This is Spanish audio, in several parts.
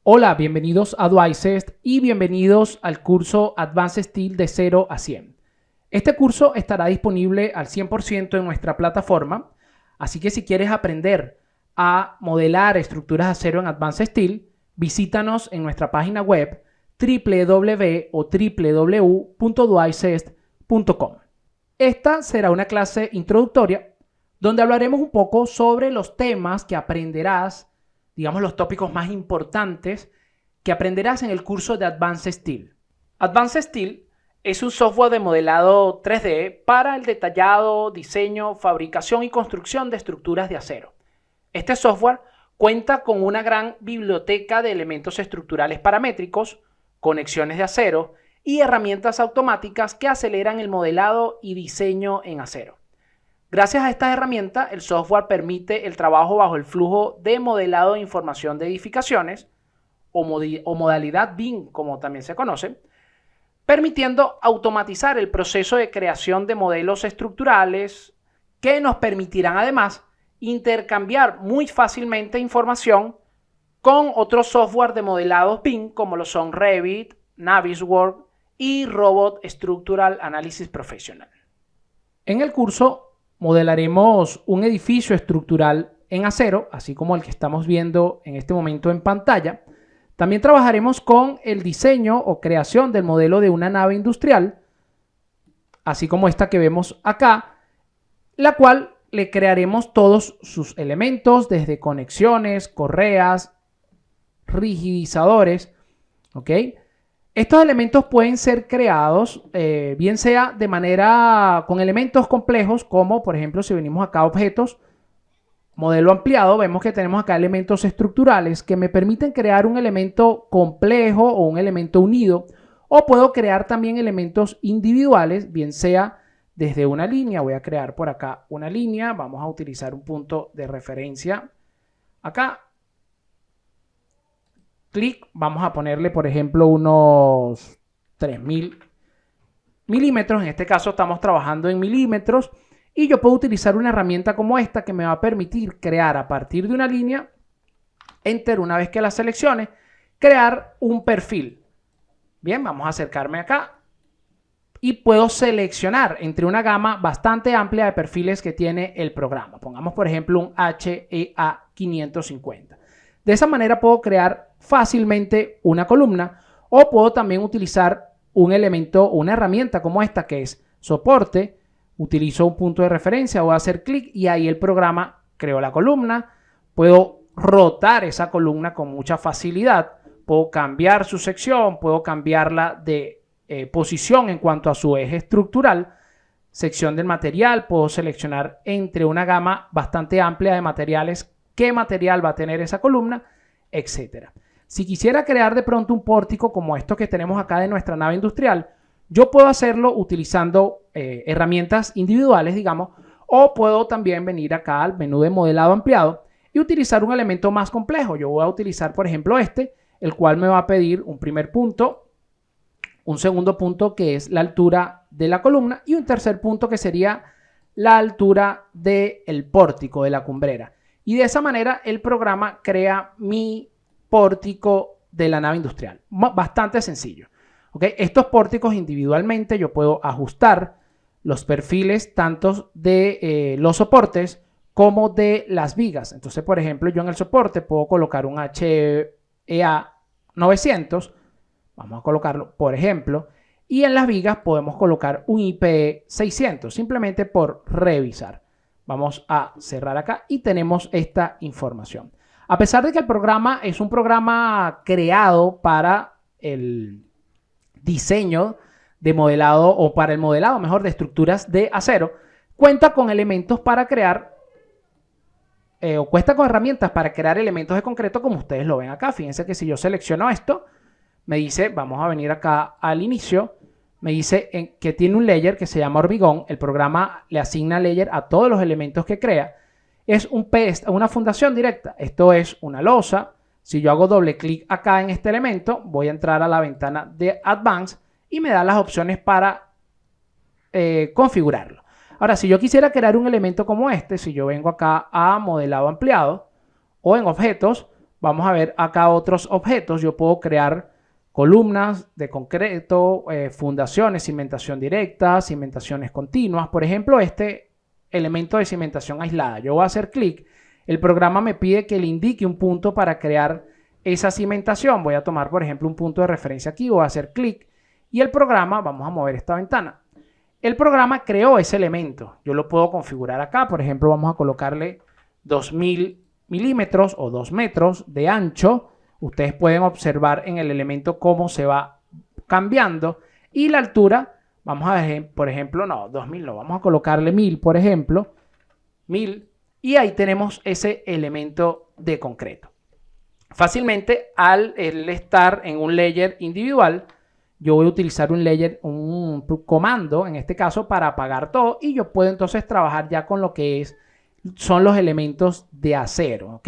Hola, bienvenidos a Dwysest y bienvenidos al curso Advanced Steel de 0 a 100. Este curso estará disponible al 100% en nuestra plataforma, así que si quieres aprender a modelar estructuras de acero en Advanced Steel, visítanos en nuestra página web www.dwysest.com. Esta será una clase introductoria donde hablaremos un poco sobre los temas que aprenderás, digamos los tópicos más importantes que aprenderás en el curso de Advanced Steel. Advanced Steel es un software de modelado 3D para el detallado, diseño, fabricación y construcción de estructuras de acero. Este software cuenta con una gran biblioteca de elementos estructurales paramétricos, conexiones de acero y herramientas automáticas que aceleran el modelado y diseño en acero. Gracias a estas herramientas, el software permite el trabajo bajo el flujo de modelado de información de edificaciones o modalidad BIM, como también se conoce, permitiendo automatizar el proceso de creación de modelos estructurales que nos permitirán además intercambiar muy fácilmente información con otros software de modelados BIM como lo son Revit, Navisworks y Robot Structural Analysis Professional. En el curso modelaremos un edificio estructural en acero, así como el que estamos viendo en este momento en pantalla. También trabajaremos con el diseño o creación del modelo de una nave industrial, así como esta que vemos acá, la cual le crearemos todos sus elementos, desde conexiones, correas, rigidizadores, ¿ok? Estos elementos pueden ser creados, bien sea de manera con elementos complejos, como por ejemplo si venimos acá a objetos, modelo ampliado, vemos que tenemos acá elementos estructurales que me permiten crear un elemento complejo o un elemento unido, o puedo crear también elementos individuales, bien sea desde una línea. Voy a crear por acá una línea, vamos a utilizar un punto de referencia acá. Clic, vamos a ponerle por ejemplo unos 3000 milímetros, en este caso estamos trabajando en milímetros y yo puedo utilizar una herramienta como esta que me va a permitir crear a partir de una línea, Enter una vez que la seleccione, crear un perfil. Bien, vamos a acercarme acá y puedo seleccionar entre una gama bastante amplia de perfiles que tiene el programa. Pongamos por ejemplo un HEA 550. De esa manera puedo crear fácilmente una columna o puedo también utilizar un elemento, una herramienta como esta que es soporte. Utilizo un punto de referencia, voy a hacer clic y ahí el programa creó la columna. Puedo rotar esa columna con mucha facilidad. Puedo cambiar su sección, puedo cambiarla de posición en cuanto a su eje estructural. Sección del material, puedo seleccionar entre una gama bastante amplia de materiales qué material va a tener esa columna, etcétera. Si quisiera crear de pronto un pórtico como esto que tenemos acá de nuestra nave industrial, yo puedo hacerlo utilizando herramientas individuales, digamos, o puedo también venir acá al menú de modelado ampliado y utilizar un elemento más complejo. Yo voy a utilizar, por ejemplo, el cual me va a pedir un primer punto, un segundo punto que es la altura de la columna y un tercer punto que sería la altura del pórtico, de la cumbrera. Y de esa manera el programa crea mi pórtico de la nave industrial. Bastante sencillo. ¿Okay? Estos pórticos individualmente yo puedo ajustar los perfiles tanto de los soportes como de las vigas. Entonces, por ejemplo, yo en el soporte puedo colocar un HEA 900. Vamos a colocarlo, por ejemplo. Y en las vigas podemos colocar un IPE 600, simplemente por revisar. Vamos a cerrar acá y tenemos esta información. A pesar de que el programa es un programa creado para el diseño de modelado o para el modelado, mejor, de estructuras de acero, cuenta con elementos para crear o cuenta con herramientas para crear elementos de concreto como ustedes lo ven acá. Fíjense que si yo selecciono esto, me dice, vamos a venir acá al inicio, me dice que tiene un layer que se llama hormigón. El programa le asigna layer a todos los elementos que crea. Es una fundación directa. Esto es una losa. Si yo hago doble clic acá en este elemento, voy a entrar a la ventana de Advanced y me da las opciones para configurarlo. Ahora, si yo quisiera crear un elemento como este, si yo vengo acá a modelado ampliado o en objetos, vamos a ver acá otros objetos. Yo puedo crear columnas de concreto, fundaciones, cimentación directa, cimentaciones continuas. Por ejemplo, este elemento de cimentación aislada. Yo voy a hacer clic. El programa me pide que le indique un punto para crear esa cimentación. Voy a tomar, por ejemplo, un punto de referencia aquí. Voy a hacer clic. Y el programa, vamos a mover esta ventana. El programa creó ese elemento. Yo lo puedo configurar acá. Por ejemplo, vamos a colocarle 2000 milímetros o 2 metros de ancho. Ustedes pueden observar en el elemento cómo se va cambiando. Y la altura, vamos a ver, por ejemplo, no, 2000 no. Vamos a colocarle 1000, por ejemplo. 1000. Y ahí tenemos ese elemento de concreto. Fácilmente, al estar en un layer individual, yo voy a utilizar un comando, en este caso, para apagar todo. Y yo puedo entonces trabajar ya con lo que son los elementos de acero. ¿Ok?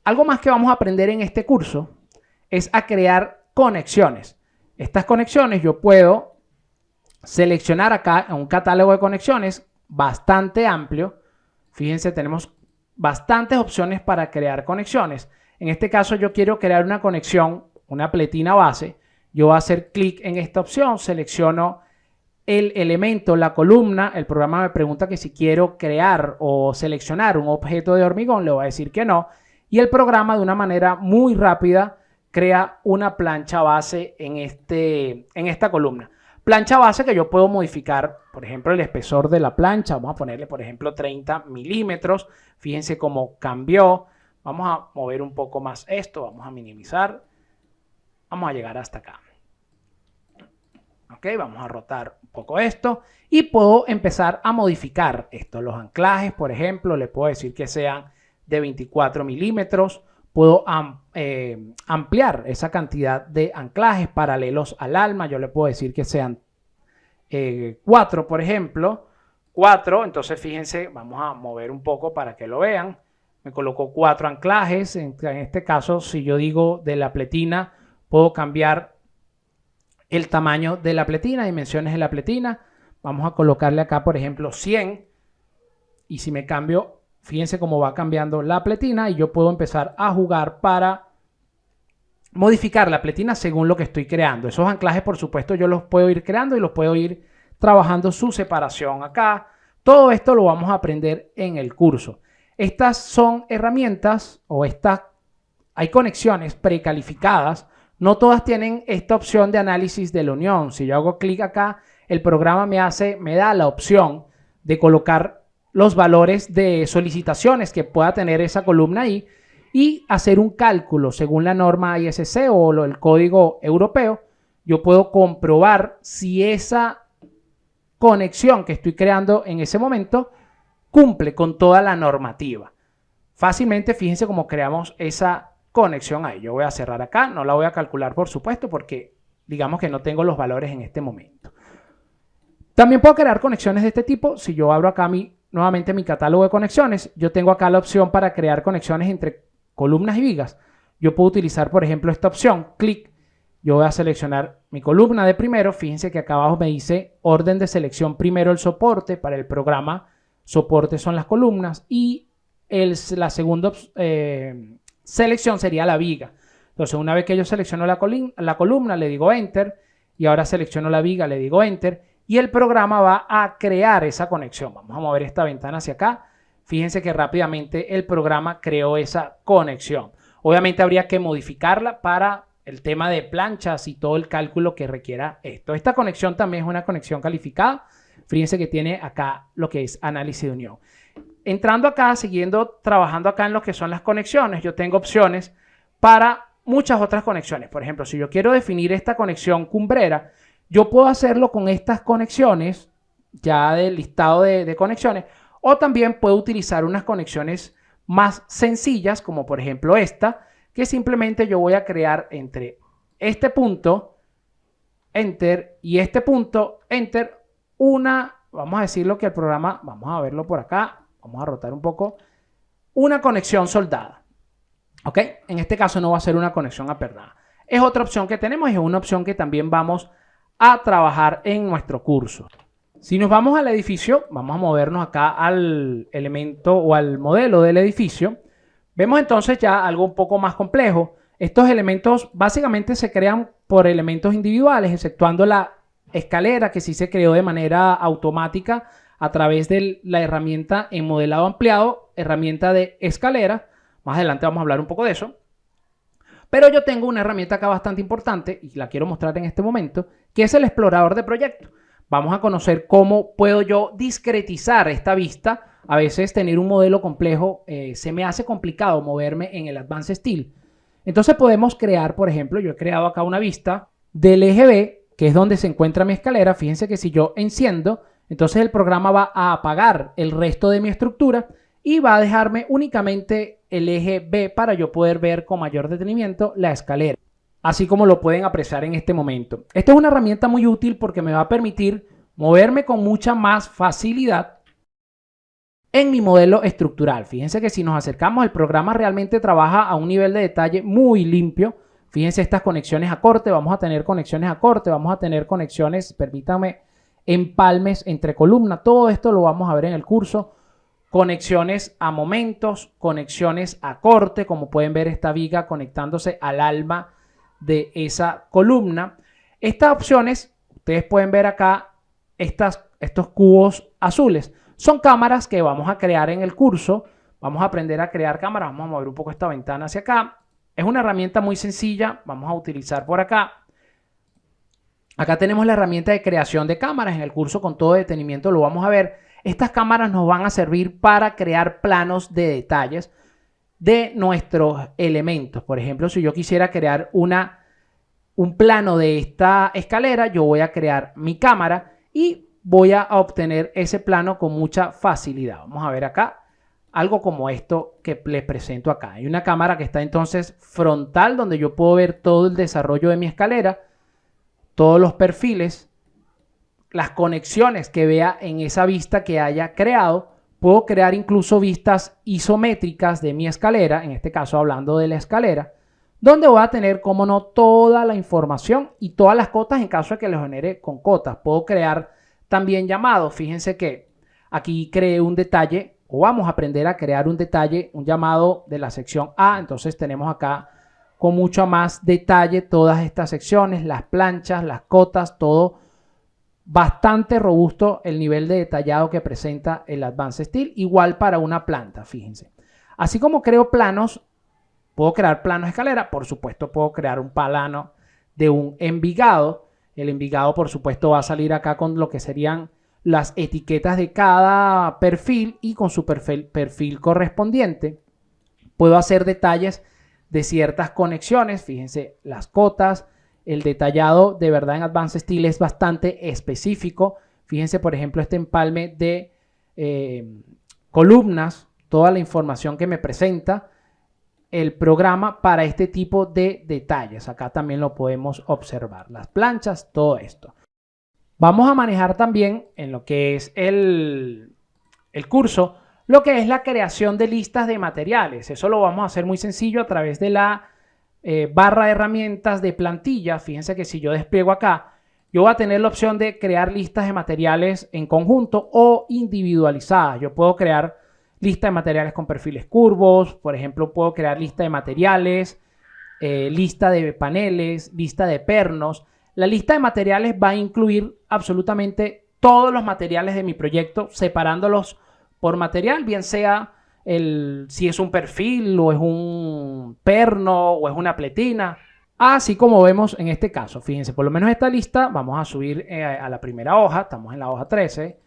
Algo más que vamos a aprender en este curso es a crear conexiones. Estas conexiones yo puedo seleccionar acá en un catálogo de conexiones bastante amplio. Fíjense, tenemos bastantes opciones para crear conexiones. En este caso yo quiero crear una conexión, una pletina base. Yo voy a hacer clic en esta opción, selecciono el elemento, la columna. El programa me pregunta que si quiero crear o seleccionar un objeto de hormigón, le voy a decir que no. Y el programa de una manera muy rápida crea una plancha base en esta columna. Plancha base que yo puedo modificar, por ejemplo, el espesor de la plancha. Vamos a ponerle, por ejemplo, 30 milímetros. Fíjense cómo cambió. Vamos a mover un poco más esto. Vamos a minimizar. Vamos a llegar hasta acá. Ok, vamos a rotar un poco esto. Y puedo empezar a modificar esto. Los anclajes, por ejemplo, le puedo decir que sean de 24 milímetros. Puedo ampliar esa cantidad de anclajes paralelos al alma. Yo le puedo decir que sean 4, por ejemplo. 4, entonces fíjense, vamos a mover un poco para que lo vean. Me coloco 4 anclajes. En este caso, si yo digo de la pletina, puedo cambiar el tamaño de la pletina, dimensiones de la pletina. Vamos a colocarle acá, por ejemplo, 100. Y si me cambio, fíjense cómo va cambiando la pletina y yo puedo empezar a jugar para modificar la pletina según lo que estoy creando. Esos anclajes, por supuesto, yo los puedo ir creando y los puedo ir trabajando su separación acá. Todo esto lo vamos a aprender en el curso. Estas son herramientas hay conexiones precalificadas. No todas tienen esta opción de análisis de la unión. Si yo hago clic acá, el programa me da la opción de colocar los valores de solicitaciones que pueda tener esa columna ahí y hacer un cálculo según la norma ISC o el código europeo. Yo puedo comprobar si esa conexión que estoy creando en ese momento cumple con toda la normativa. Fácilmente, fíjense cómo creamos esa conexión ahí. Yo voy a cerrar acá, no la voy a calcular por supuesto porque digamos que no tengo los valores en este momento. También puedo crear conexiones de este tipo. Si yo abro acá nuevamente mi catálogo de conexiones, yo tengo acá la opción para crear conexiones entre columnas y vigas. Yo puedo utilizar, por ejemplo, esta opción, clic. Yo voy a seleccionar mi columna de primero. Fíjense que acá abajo me dice orden de selección primero el soporte. Para el programa, soporte son las columnas y la segunda selección sería la viga. Entonces, una vez que yo selecciono la columna, le digo Enter y ahora selecciono la viga, le digo Enter y el programa va a crear esa conexión. Vamos a mover esta ventana hacia acá. Fíjense que rápidamente el programa creó esa conexión. Obviamente habría que modificarla para el tema de planchas y todo el cálculo que requiera esto. Esta conexión también es una conexión calificada. Fíjense que tiene acá lo que es análisis de unión. Entrando acá, trabajando acá en lo que son las conexiones, yo tengo opciones para muchas otras conexiones. Por ejemplo, si yo quiero definir esta conexión cumbrera, yo puedo hacerlo con estas conexiones, ya del listado de conexiones, o también puedo utilizar unas conexiones más sencillas, como por ejemplo esta, que simplemente yo voy a crear entre este punto, Enter, y este punto, Enter, vamos a decirlo que el programa, vamos a verlo por acá, vamos a rotar un poco, una conexión soldada. ¿Ok? En este caso no va a ser una conexión apernada. Es otra opción que tenemos y es una opción que también vamos a trabajar en nuestro curso. Si nos vamos al edificio, vamos a movernos acá al elemento o al modelo del edificio. Vemos entonces ya algo un poco más complejo. Estos elementos básicamente se crean por elementos individuales, exceptuando la escalera que sí se creó de manera automática a través de la herramienta en modelado ampliado, herramienta de escalera. Más adelante vamos a hablar un poco de eso. Pero yo tengo una herramienta acá bastante importante y la quiero mostrar en este momento, que es el explorador de proyectos. Vamos a conocer cómo puedo yo discretizar esta vista. A veces tener un modelo complejo se me hace complicado moverme en el Advanced Steel. Entonces podemos crear, por ejemplo, yo he creado acá una vista del eje B, que es donde se encuentra mi escalera. Fíjense que si yo enciendo, entonces el programa va a apagar el resto de mi estructura y va a dejarme únicamente el eje B para yo poder ver con mayor detenimiento la escalera, así como lo pueden apreciar en este momento. Esta es una herramienta muy útil porque me va a permitir moverme con mucha más facilidad en mi modelo estructural. Fíjense que si nos acercamos, el programa realmente trabaja a un nivel de detalle muy limpio. Fíjense estas conexiones a corte, vamos a tener conexiones a corte, vamos a tener conexiones, permítanme, empalmes entre columnas. Todo esto lo vamos a ver en el curso. Conexiones a momentos, conexiones a corte, como pueden ver esta viga conectándose al alma de esa columna. Estas opciones, ustedes pueden ver acá estos cubos azules. Son cámaras que vamos a crear en el curso. Vamos a aprender a crear cámaras. Vamos a mover un poco esta ventana hacia acá. Es una herramienta muy sencilla. Vamos a utilizar por acá. Acá tenemos la herramienta de creación de cámaras. En el curso con todo detenimiento lo vamos a ver. Estas cámaras nos van a servir para crear planos de detalles de nuestros elementos. Por ejemplo, si yo quisiera crear un plano de esta escalera, yo voy a crear mi cámara y voy a obtener ese plano con mucha facilidad. Vamos a ver acá algo como esto que les presento acá. Hay una cámara que está entonces frontal, donde yo puedo ver todo el desarrollo de mi escalera, todos los perfiles, las conexiones que vea en esa vista que haya creado. Puedo crear incluso vistas isométricas de mi escalera, en este caso hablando de la escalera, donde voy a tener, como no, toda la información y todas las cotas en caso de que lo genere con cotas. Puedo crear también llamados. Fíjense que aquí creé un detalle, o vamos a aprender a crear un detalle, un llamado de la sección A. Entonces tenemos acá con mucho más detalle todas estas secciones, las planchas, las cotas, todo bastante robusto el nivel de detallado que presenta el Advanced Steel, igual para una planta, fíjense. Así como creo planos, puedo crear planos de escalera, por supuesto puedo crear un plano de un envigado. El envigado, por supuesto, va a salir acá con lo que serían las etiquetas de cada perfil y con su perfil correspondiente. Puedo hacer detalles de ciertas conexiones, fíjense, las cotas. El detallado de verdad en Advanced Steel es bastante específico. Fíjense, por ejemplo, este empalme de columnas, toda la información que me presenta el programa para este tipo de detalles. Acá también lo podemos observar. Las planchas, todo esto. Vamos a manejar también en lo que es el curso, lo que es la creación de listas de materiales. Eso lo vamos a hacer muy sencillo a través de la barra de herramientas de plantilla. Fíjense que si yo despliego acá, yo voy a tener la opción de crear listas de materiales en conjunto o individualizadas. Yo puedo crear lista de materiales con perfiles curvos, por ejemplo, puedo crear lista de materiales, lista de paneles, lista de pernos. La lista de materiales va a incluir absolutamente todos los materiales de mi proyecto, separándolos por material, bien sea si es un perfil o es un perno o es una pletina, así como vemos en este caso. Fíjense, por lo menos esta lista vamos a subir a la primera hoja, estamos en la hoja 13.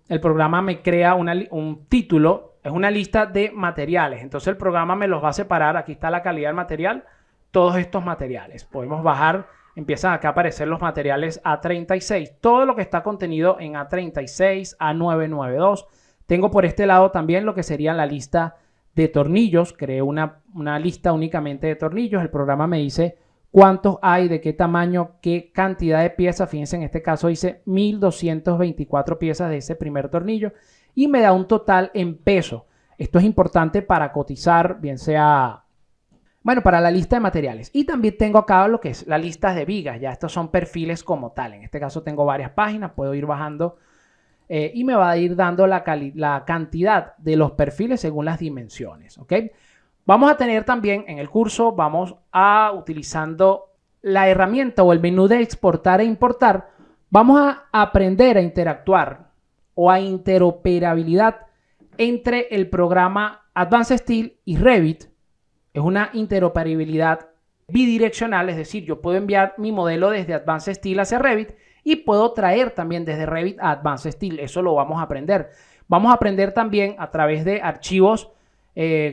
El programa me crea un título, es una lista de materiales, entonces el programa me los va a separar. Aquí está la calidad del material, todos estos materiales. Podemos bajar, empiezan acá a aparecer los materiales A36, todo lo que está contenido en A36, A992. Tengo por este lado también lo que sería la lista de tornillos. Creé una lista únicamente de tornillos. El programa me dice cuántos hay, de qué tamaño, qué cantidad de piezas. Fíjense, en este caso hice 1224 piezas de ese primer tornillo y me da un total en peso. Esto es importante para cotizar, bien sea, bueno, para la lista de materiales. Y también tengo acá lo que es la lista de vigas. Ya estos son perfiles como tal. En este caso tengo varias páginas, puedo ir bajando y me va a ir dando la cantidad de los perfiles según las dimensiones, ¿ok? Vamos a tener también en el curso, vamos a utilizando la herramienta o el menú de exportar e importar, vamos a aprender a interactuar o a interoperabilidad entre el programa Advanced Steel y Revit. Es una interoperabilidad bidireccional, es decir, yo puedo enviar mi modelo desde Advanced Steel hacia Revit y puedo traer también desde Revit a Advanced Steel. Eso lo vamos a aprender. Vamos a aprender también a través de archivos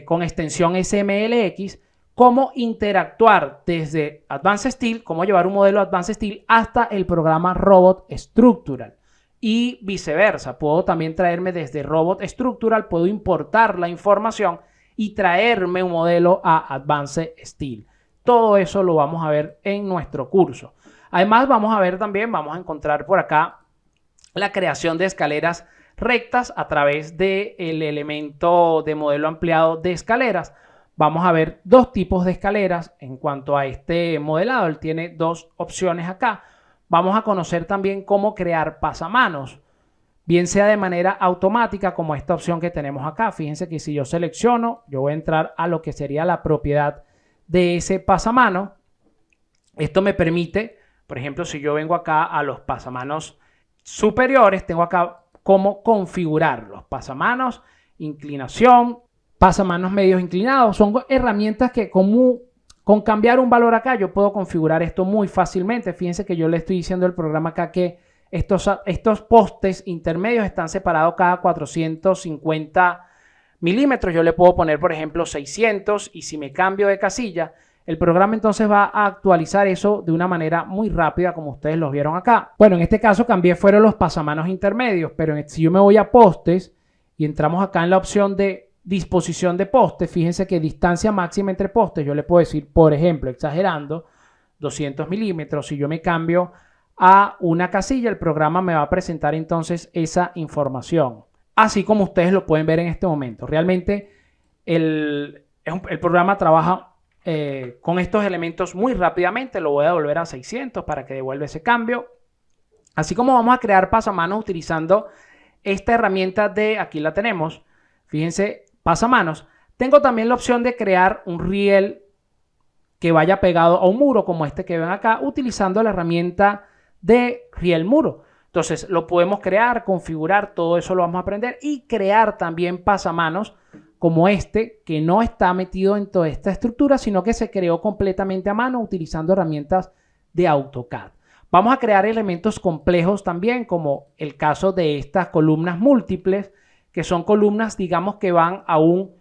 con extensión SMLX cómo interactuar desde Advanced Steel, cómo llevar un modelo Advanced Steel hasta el programa Robot Structural y viceversa. Puedo también traerme desde Robot Structural, puedo importar la información y traerme un modelo a Advanced Steel. Todo eso lo vamos a ver en nuestro curso. Además, vamos a ver también, vamos a encontrar por acá la creación de escaleras rectas a través del elemento de modelo ampliado de escaleras. Vamos a ver dos tipos de escaleras en cuanto a este modelado. Él tiene dos opciones acá. Vamos a conocer también cómo crear pasamanos, bien sea de manera automática como esta opción que tenemos acá. Fíjense que si yo selecciono, yo voy a entrar a lo que sería la propiedad de ese pasamano. Esto me permite, por ejemplo, si yo vengo acá a los pasamanos superiores, tengo acá cómo configurar los pasamanos, inclinación, pasamanos medios inclinados. Son herramientas que con cambiar un valor acá yo puedo configurar esto muy fácilmente. Fíjense que yo le estoy diciendo al programa acá que estos postes intermedios están separados cada 450 milímetros. Yo le puedo poner, por ejemplo, 600 y si me cambio de casilla, el programa entonces va a actualizar eso de una manera muy rápida como ustedes los vieron acá. Bueno, en este caso cambié fueron los pasamanos intermedios, pero si yo me voy a postes y entramos acá en la opción de disposición de postes, fíjense que distancia máxima entre postes, yo le puedo decir, por ejemplo, exagerando, 200 milímetros. Si yo me cambio a una casilla, el programa me va a presentar entonces esa información, así como ustedes lo pueden ver en este momento. Realmente el programa trabaja con estos elementos muy rápidamente. Lo voy a devolver a 600 para que devuelva ese cambio. Así como vamos a crear pasamanos utilizando esta herramienta de, aquí la tenemos, fíjense, pasamanos. Tengo también la opción de crear un riel que vaya pegado a un muro como este que ven acá, utilizando la herramienta de riel muro. Entonces lo podemos crear, configurar, todo eso lo vamos a aprender y crear también pasamanos como este que no está metido en toda esta estructura, sino que se creó completamente a mano utilizando herramientas de AutoCAD. Vamos a crear elementos complejos también, como el caso de estas columnas múltiples, que son columnas, digamos, que van a un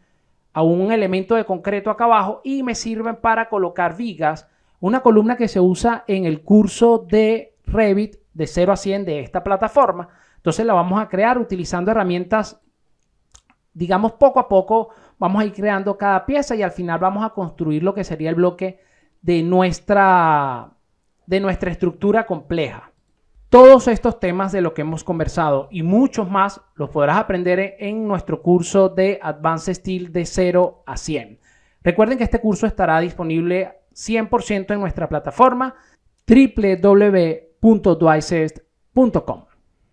elemento de concreto acá abajo y me sirven para colocar vigas. Una columna que se usa en el curso de Revit de 0 a 100 de esta plataforma. Entonces la vamos a crear utilizando herramientas, digamos, poco a poco vamos a ir creando cada pieza y al final vamos a construir lo que sería el bloque de nuestra estructura compleja. Todos estos temas de lo que hemos conversado y muchos más los podrás aprender en nuestro curso de Advanced Steel de 0 a 100. Recuerden que este curso estará disponible 100% en nuestra plataforma www.dwicest.com.